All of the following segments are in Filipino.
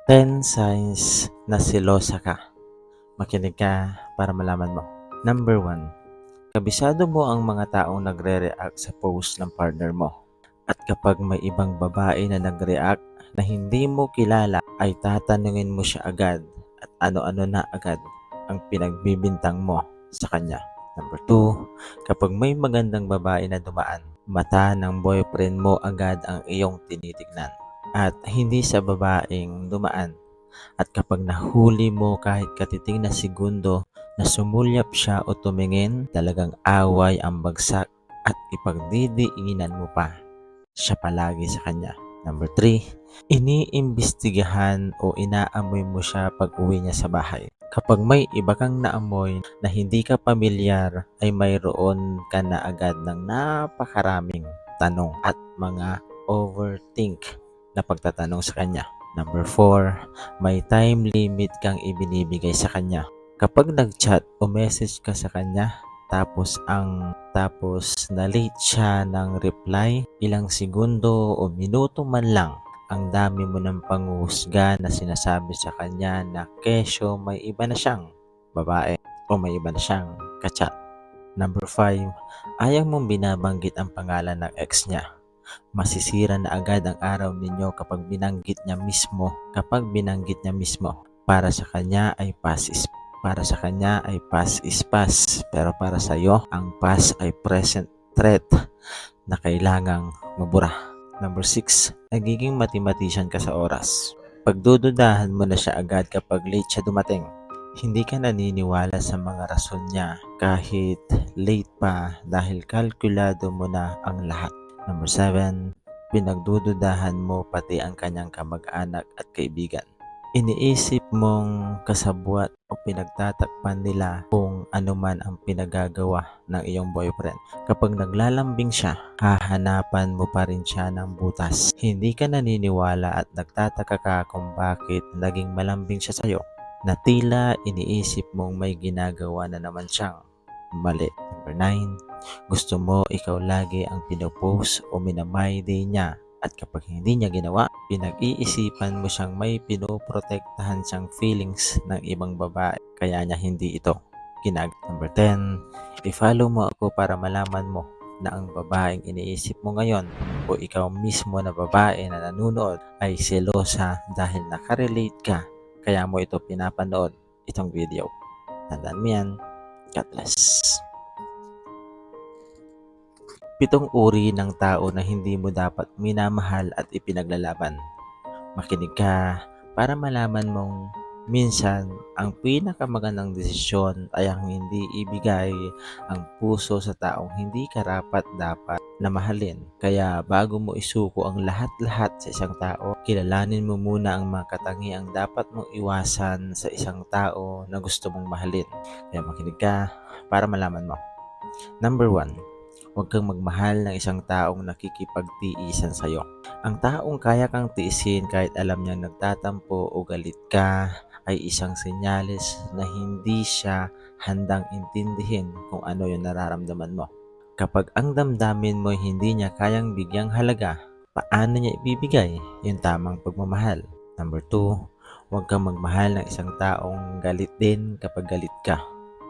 10 signs na selosa ka. Makinig ka para malaman mo. Number 1. Kabisado mo ang mga taong nagre-react sa post ng partner mo. At kapag may ibang babae na nag-react na hindi mo kilala, ay tatanungin mo siya agad at ano-ano na agad ang pinagbibintang mo sa kanya. Number 2. Kapag may magandang babae na dumaan, mata ng boyfriend mo agad ang iyong tinitignan at hindi sa babaeng dumaan. At kapag nahuli mo kahit katiting na segundo na sumulyap siya o tumingin, talagang away ang bagsak at ipagdidiinan mo pa siya palagi sa kanya. Number 3, iniimbestigahan o inaamoy mo siya pag uwi niya sa bahay. Kapag may iba kang naamoy na hindi ka pamilyar, ay mayroon ka na agad ng napakaraming tanong at mga overthink na pagtatanong sa kanya. Number 4, may time limit kang ibinibigay sa kanya. Kapag nag-chat o message ka sa kanya, tapos na late siya ng reply, ilang segundo o minuto man lang, ang dami mo ng panghuhusga na sinasabi sa kanya na kesyo may iba na siyang babae o may iba na siyang kachat. Number 5, ayaw mong binabanggit ang pangalan ng ex niya. Masisira na agad ang araw ninyo kapag binanggit niya mismo. Para sa kanya ay past is past. Pero para sa iyo, ang past ay present threat na kailangang mabura. Number 6, nagiging mathematician ka sa oras. Pagdududahan mo na siya agad kapag late siya dumating. Hindi ka naniniwala sa mga rason niya kahit late pa dahil kalkulado mo na ang lahat. Number 7, pinagdududahan mo pati ang kanyang kamag-anak at kaibigan. Iniisip mong kasabwat o pinagtatakpan nila kung ano man ang pinagagawa ng iyong boyfriend. Kapag naglalambing siya, hahanapan mo pa rin siya ng butas. Hindi ka naniniwala at nagtataka ka kung bakit naging malambing siya sa'yo, na tila iniisip mong may ginagawa na naman siyang mali. Number 9, gusto mo ikaw lagi ang pinopost o minamay day niya, at kapag hindi niya ginawa, pinag-iisipan mo siyang may pinoprotektahan siyang feelings ng ibang babae kaya niya hindi ito ginagawa. Number 10, i-follow mo ako para malaman mo na ang babaeng iniisip mo ngayon o ikaw mismo na babae na nanonood ay selosa dahil nakarelate ka kaya mo ito pinapanood itong video. Tandaan mo yan. God bless. 7 uri ng tao na hindi mo dapat minamahal at ipinaglalaban. Makinig ka para malaman mong minsan ang pinakamagandang desisyon ay ang hindi ibigay ang puso sa taong hindi karapat-dapat na mahalin. Kaya bago mo isuko ang lahat-lahat sa isang tao, kilalanin mo muna ang mga katangiang dapat mong iwasan sa isang tao na gusto mong mahalin. Kaya makinig ka para malaman mo. Number 1, huwag kang magmahal ng isang taong nakikipagtiisan sa'yo. Ang taong kaya kang tiisin kahit alam niyang nagtatampo o galit ka ay isang senyales na hindi siya handang intindihin kung ano yung nararamdaman mo. Kapag ang damdamin mo hindi niya kayang bigyang halaga, paano niya ibibigay yung tamang pagmamahal? Number 2, huwag kang magmahal ng isang taong galit din kapag galit ka.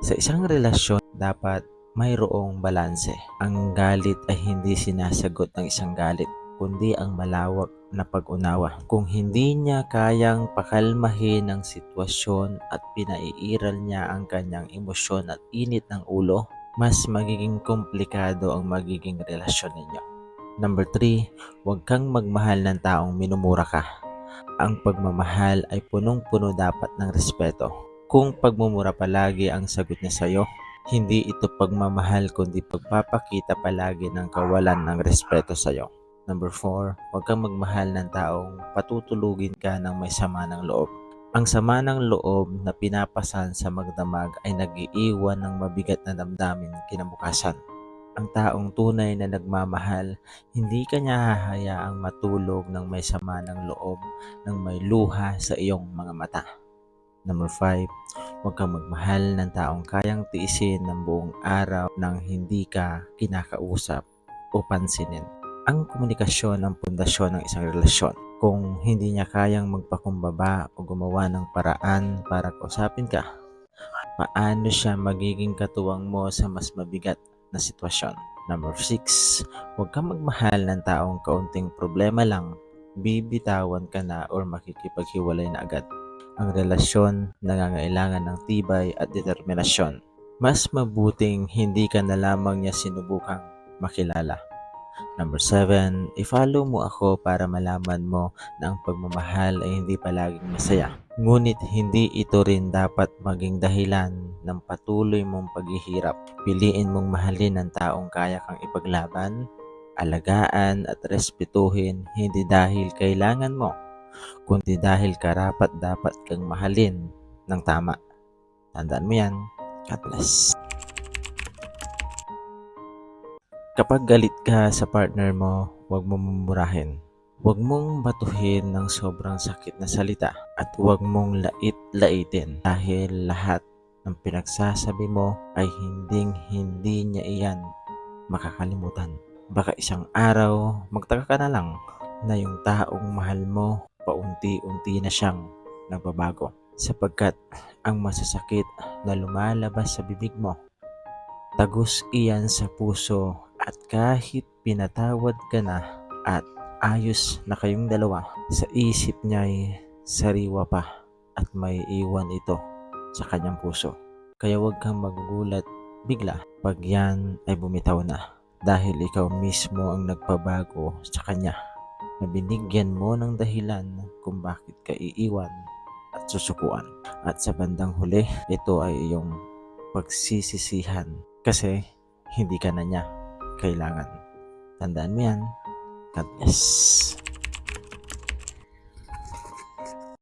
Sa isang relasyon, dapat mayroong balanse. Ang galit ay hindi sinasagot ng isang galit, kundi ang malawak na pag-unawa. Kung hindi niya kayang pakalmahin ang sitwasyon at pinaiiral niya ang kanyang emosyon at init ng ulo, mas magiging komplikado ang magiging relasyon ninyo. Number 3, huwag kang magmahal ng taong minumura ka. Ang pagmamahal ay punong-puno dapat ng respeto. Kung pagmumura palagi ang sagot niya sa'yo, hindi ito pagmamahal kundi pagpapakita palagi ng kawalan ng respeto sa'yo. Number 4, huwag kang magmahal ng taong patutulugin ka ng may sama ng loob. Ang sama ng loob na pinapasan sa magdamag ay nag-iiwan ng mabigat na damdamin kinabukasan. Ang taong tunay na nagmamahal, hindi ka niya hahayaang matulog ng may sama ng loob, ng may luha sa iyong mga mata. Number 5, huwag kang magmahal ng taong kayang tiisin ng buong araw nang hindi ka kinakausap o pansinin. Ang komunikasyon ang pundasyon ng isang relasyon. Kung hindi niya kayang magpakumbaba o gumawa ng paraan para kausapin ka, paano siya magiging katuwang mo sa mas mabigat na sitwasyon? Number 6, huwag kang magmahal ng taong kaunting problema lang, bibitawan ka na or makikipaghiwalay na agad. Ang relasyon nangangailangan ng tibay at determinasyon. Mas mabuting hindi ka na lamang niya sinubukang makilala. Number 7, i-follow mo ako para malaman mo na ang pagmamahal ay hindi palaging masaya. Ngunit hindi ito rin dapat maging dahilan ng patuloy mong paghihirap. Piliin mong mahalin ang taong kaya kang ipaglaban, alagaan at respetuhin hindi dahil kailangan mo, kundi dahil karapat-dapat kang mahalin ng tama. Tandaan mo yan. God bless. Kapag galit ka sa partner mo, huwag mo mumurahin. Huwag mong batuhin ng sobrang sakit na salita at huwag mong lait-laitin dahil lahat ng pinagsasabi mo ay hindi niya iyan makakalimutan. Baka isang araw, magtaka ka na lang na yung taong mahal mo paunti-unti na siyang nagbabago. Sapagkat ang masasakit na lumalabas sa bibig mo, tagos iyan sa puso at kahit pinatawad ka na at ayos na kayong dalawa, sa isip niya'y sariwa pa at may iwan ito sa kanyang puso. Kaya huwag kang magugulat bigla pag yan ay bumitaw na dahil ikaw mismo ang nagpabago sa kanya na binigyan mo ng dahilan kung bakit ka iiwan at susukuan. At sa bandang huli, ito ay iyong pagsisisihan kasi hindi ka na niya kailangan. Tandaan mo yan. God bless.